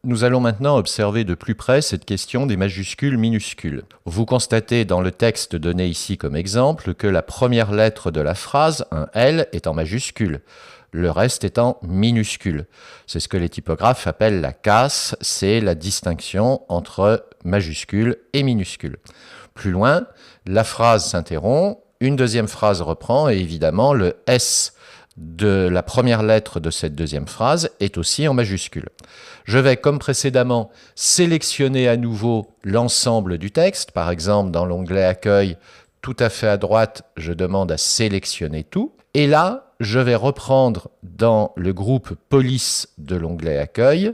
Nous allons maintenant observer de plus près cette question des majuscules minuscules. Vous constatez dans le texte donné ici comme exemple que la première lettre de la phrase, un L, est en majuscule, le reste est en minuscule. C'est ce que les typographes appellent la casse, c'est la distinction entre majuscule et minuscule. Plus loin, la phrase s'interrompt, une deuxième phrase reprend et évidemment le S de la première lettre de cette deuxième phrase est aussi en majuscule. Je vais, comme précédemment, sélectionner à nouveau l'ensemble du texte. Par exemple, dans l'onglet Accueil, tout à fait à droite, je demande à sélectionner tout. Et là, je vais reprendre dans le groupe Police de l'onglet Accueil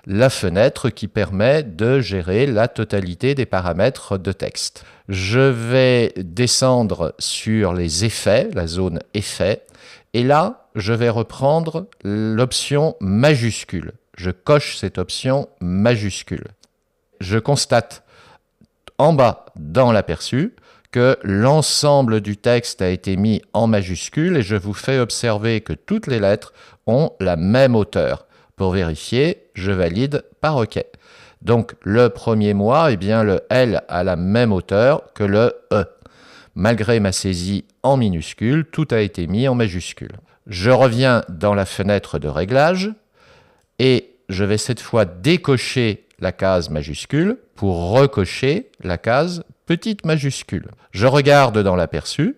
la fenêtre qui permet de gérer la totalité des paramètres de texte. Je vais descendre sur les effets, la zone effets, et là, je vais reprendre l'option majuscule. Je coche cette option majuscule. Je constate en bas dans l'aperçu que l'ensemble du texte a été mis en majuscule et je vous fais observer que toutes les lettres ont la même hauteur. Pour vérifier, je valide par OK. Donc le premier mois, eh bien, le L a la même hauteur que le E. Malgré ma saisie en minuscule, tout a été mis en majuscule. Je reviens dans la fenêtre de réglage et je vais cette fois décocher la case majuscule pour recocher la case petite majuscule. Je regarde dans l'aperçu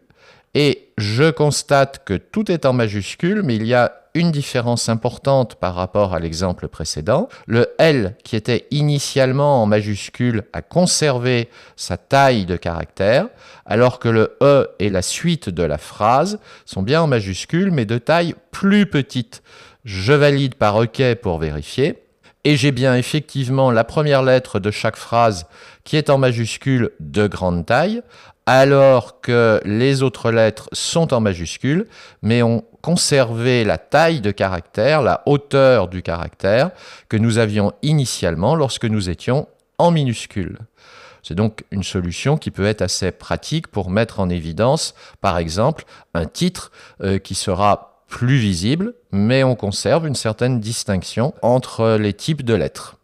et je constate que tout est en majuscule, mais il y a une différence importante par rapport à l'exemple précédent. Le L, qui était initialement en majuscule, a conservé sa taille de caractère, alors que le E et la suite de la phrase sont bien en majuscule, mais de taille plus petite. Je valide par OK pour vérifier. Et j'ai bien effectivement la première lettre de chaque phrase qui est en majuscule de grande taille, alors que les autres lettres sont en majuscule, mais ont conservé la taille de caractère, la hauteur du caractère que nous avions initialement lorsque nous étions en minuscule. C'est donc une solution qui peut être assez pratique pour mettre en évidence, par exemple, un titre qui sera plus visible, mais on conserve une certaine distinction entre les types de lettres.